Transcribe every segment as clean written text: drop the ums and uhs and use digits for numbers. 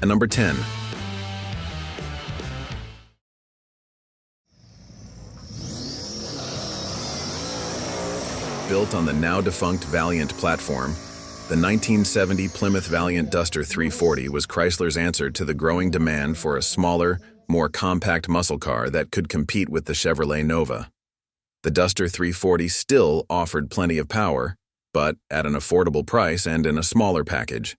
And number 10. Built on the now-defunct Valiant platform, the 1970 Plymouth Valiant Duster 340 was Chrysler's answer to the growing demand for a smaller, more compact muscle car that could compete with the Chevrolet Nova. The Duster 340 still offered plenty of power, but at an affordable price and in a smaller package.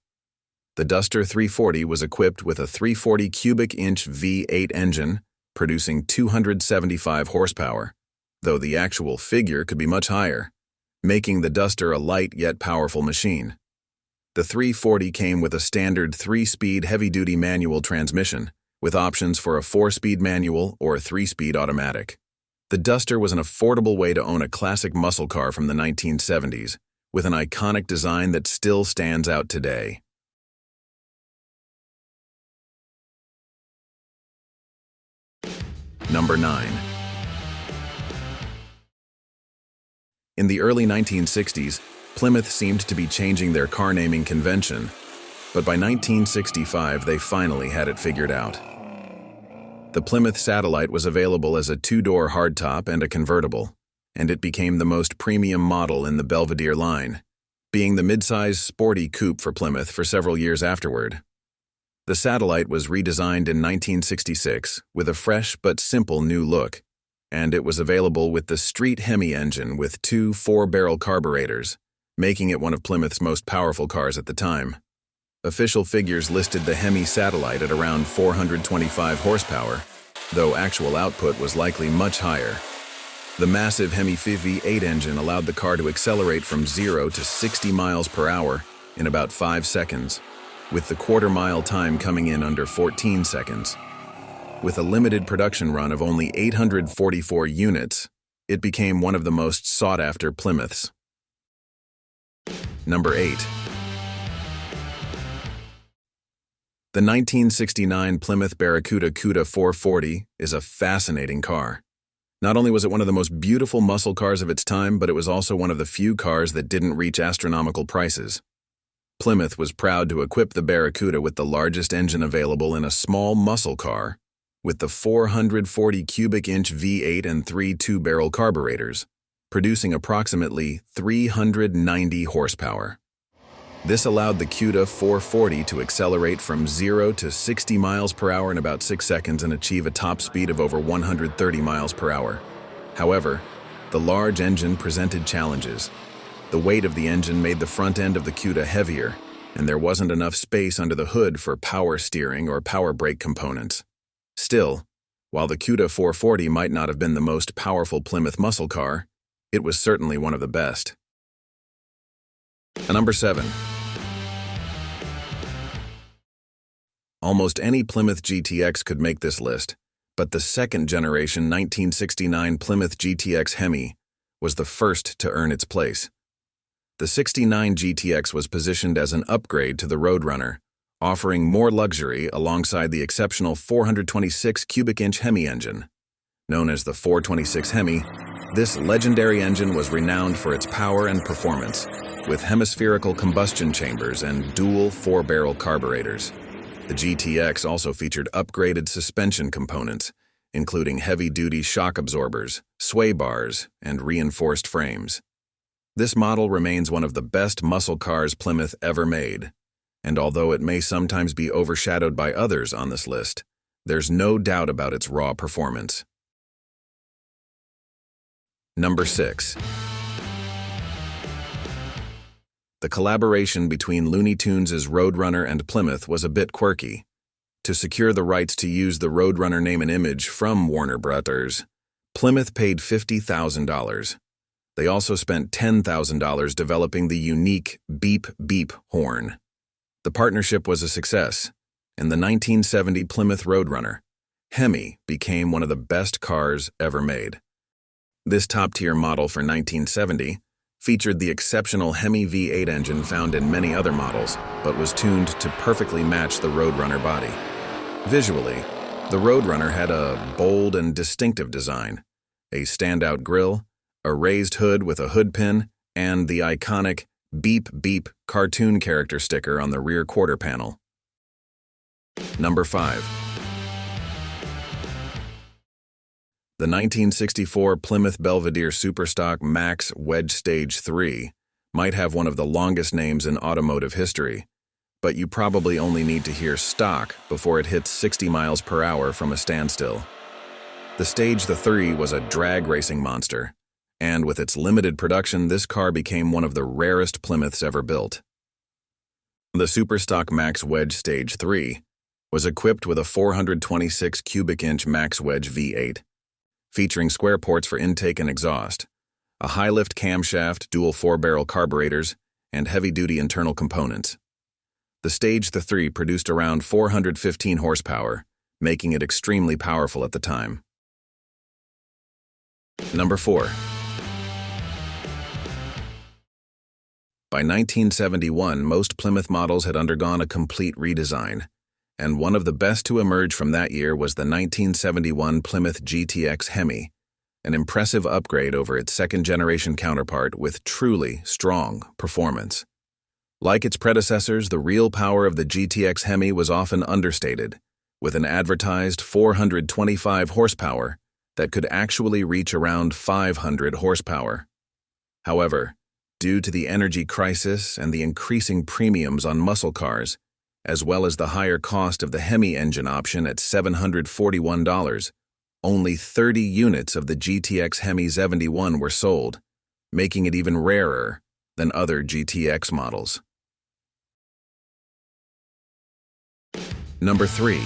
The Duster 340 was equipped with a 340 cubic inch V8 engine, producing 275 horsepower, though the actual figure could be much higher, making the Duster a light yet powerful machine. The 340 came with a standard 3-speed heavy-duty manual transmission, with options for a 4-speed manual or a 3-speed automatic. The Duster was an affordable way to own a classic muscle car from the 1970s, with an iconic design that still stands out today. Number 9. In the early 1960s, Plymouth seemed to be changing their car naming convention, but by 1965 they finally had it figured out. The Plymouth Satellite was available as a 2-door hardtop and a convertible, and it became the most premium model in the Belvedere line, being the midsize sporty coupe for Plymouth for several years afterward. The Satellite was redesigned in 1966 with a fresh but simple new look, and it was available with the Street Hemi engine with 2 4-barrel carburetors, making it one of Plymouth's most powerful cars at the time. Official figures listed the Hemi Satellite at around 425 horsepower, though actual output was likely much higher. The massive Hemi V8 engine allowed the car to accelerate from 0 to 60 miles per hour in about 5 seconds, with the quarter-mile time coming in under 14 seconds. With a limited production run of only 844 units, it became one of the most sought-after Plymouths. Number 8. The 1969 Plymouth Barracuda Cuda 440 is a fascinating car. Not only was it one of the most beautiful muscle cars of its time, but it was also one of the few cars that didn't reach astronomical prices. Plymouth was proud to equip the Barracuda with the largest engine available in a small muscle car, with the 440 cubic inch V8 and 3 2-barrel carburetors, producing approximately 390 horsepower. This allowed the Cuda 440 to accelerate from 0 to 60 miles per hour in about 6 seconds and achieve a top speed of over 130 miles per hour. However, the large engine presented challenges. The weight of the engine made the front end of the Cuda heavier, and there wasn't enough space under the hood for power steering or power brake components. Still, while the Cuda 440 might not have been the most powerful Plymouth muscle car, it was certainly one of the best. Number 7. Almost any Plymouth GTX could make this list, but the second-generation 1969 Plymouth GTX Hemi was the first to earn its place. The 69 GTX was positioned as an upgrade to the Roadrunner, offering more luxury alongside the exceptional 426 cubic inch Hemi engine. Known as the 426 Hemi, this legendary engine was renowned for its power and performance, with hemispherical combustion chambers and dual 4-barrel carburetors. The GTX also featured upgraded suspension components, including heavy-duty shock absorbers, sway bars, and reinforced frames. This model remains one of the best muscle cars Plymouth ever made, and although it may sometimes be overshadowed by others on this list, there's no doubt about its raw performance. Number 6. The collaboration between Looney Tunes' Roadrunner and Plymouth was a bit quirky. To secure the rights to use the Roadrunner name and image from Warner Brothers, Plymouth paid $50,000. They also spent $10,000 developing the unique beep beep horn. The partnership was a success, and the 1970 Plymouth Roadrunner Hemi became one of the best cars ever made. This top-tier model for 1970 featured the exceptional Hemi V8 engine found in many other models, but was tuned to perfectly match the Roadrunner body. Visually, the Roadrunner had a bold and distinctive design, a standout grille, a raised hood with a hood pin, and the iconic beep beep cartoon character sticker on the rear quarter panel. Number 5. The 1964 Plymouth Belvedere Superstock Max Wedge Stage 3 might have one of the longest names in automotive history, but you probably only need to hear stock before it hits 60 miles per hour from a standstill. The Stage 3 was a drag racing monster, and with its limited production, this car became one of the rarest Plymouths ever built. The Superstock Max Wedge Stage 3 was equipped with a 426 cubic inch Max Wedge V8, featuring square ports for intake and exhaust, a high-lift camshaft, dual 4-barrel carburetors, and heavy-duty internal components. The Stage 3 produced around 415 horsepower, making it extremely powerful at the time. Number 4. By 1971, most Plymouth models had undergone a complete redesign, and one of the best to emerge from that year was the 1971 Plymouth GTX Hemi, an impressive upgrade over its second-generation counterpart with truly strong performance. Like its predecessors, the real power of the GTX Hemi was often understated, with an advertised 425 horsepower that could actually reach around 500 horsepower. However, due to the energy crisis and the increasing premiums on muscle cars, as well as the higher cost of the Hemi engine option at $741, only 30 units of the GTX Hemi 71 were sold, making it even rarer than other GTX models. Number 3.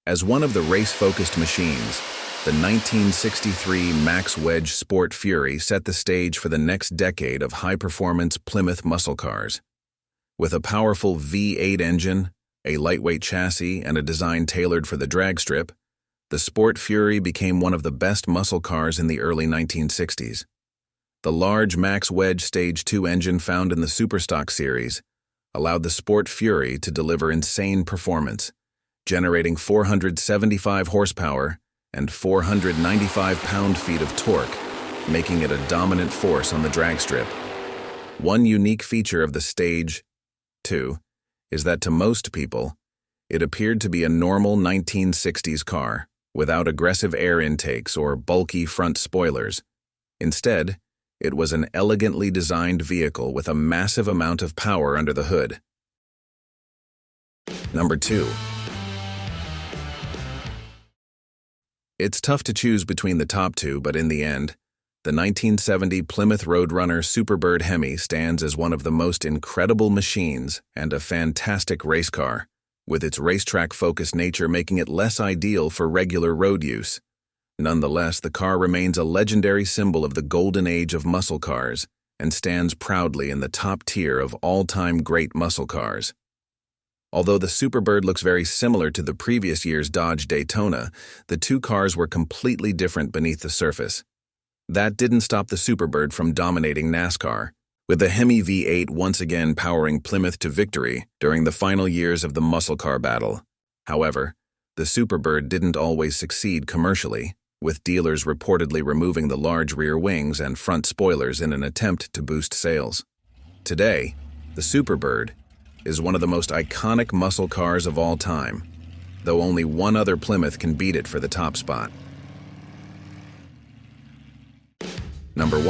As one of the race-focused machines, the 1963 Max Wedge Sport Fury set the stage for the next decade of high-performance Plymouth muscle cars. With a powerful V8 engine, a lightweight chassis, and a design tailored for the drag strip, the Sport Fury became one of the best muscle cars in the early 1960s. The large Max Wedge Stage 2 engine found in the Superstock series allowed the Sport Fury to deliver insane performance, generating 475 horsepower and 495 pound-feet of torque, making it a dominant force on the drag strip. One unique feature of the Stage 2 is that to most people, it appeared to be a normal 1960s car, without aggressive air intakes or bulky front spoilers. Instead, it was an elegantly designed vehicle with a massive amount of power under the hood. Number 2. It's tough to choose between the top two, but in the end, the 1970 Plymouth Roadrunner Superbird Hemi stands as one of the most incredible machines and a fantastic race car, with its racetrack-focused nature making it less ideal for regular road use. Nonetheless, the car remains a legendary symbol of the golden age of muscle cars and stands proudly in the top tier of all-time great muscle cars. Although the Superbird looks very similar to the previous year's Dodge Daytona, the two cars were completely different beneath the surface. That didn't stop the Superbird from dominating NASCAR, with the Hemi V8 once again powering Plymouth to victory during the final years of the muscle car battle. However, the Superbird didn't always succeed commercially, with dealers reportedly removing the large rear wings and front spoilers in an attempt to boost sales. Today, the Superbird is one of the most iconic muscle cars of all time, though only one other Plymouth can beat it for the top spot. Number 1.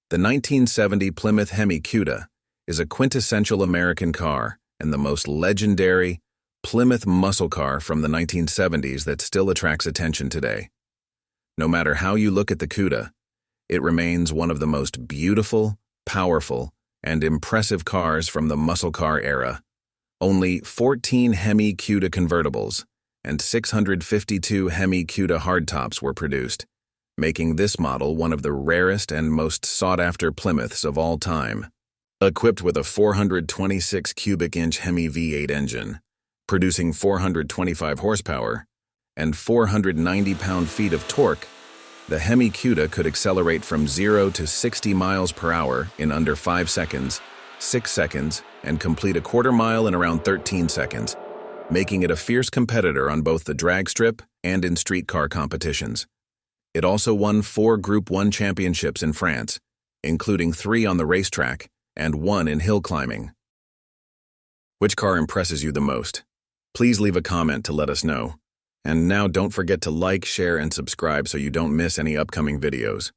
The 1970 Plymouth Hemi Cuda is a quintessential American car and the most legendary Plymouth muscle car from the 1970s that still attracts attention today. No matter how you look at the Cuda, it remains one of the most beautiful, powerful, and impressive cars from the muscle car era. Only 14 Hemi Cuda convertibles and 652 Hemi Cuda hardtops were produced, making this model one of the rarest and most sought-after Plymouths of all time. Equipped with a 426 cubic inch Hemi V8 engine, producing 425 horsepower and 490 pound-feet of torque, the Hemi Cuda could accelerate from 0 to 60 miles per hour in under 5 seconds, 6 seconds, and complete a quarter mile in around 13 seconds, making it a fierce competitor on both the drag strip and in street car competitions. It also won 4 Group 1 championships in France, including 3 on the racetrack, and 1 in hill climbing. Which car impresses you the most? Please leave a comment to let us know. And now don't forget to like, share, and subscribe so you don't miss any upcoming videos.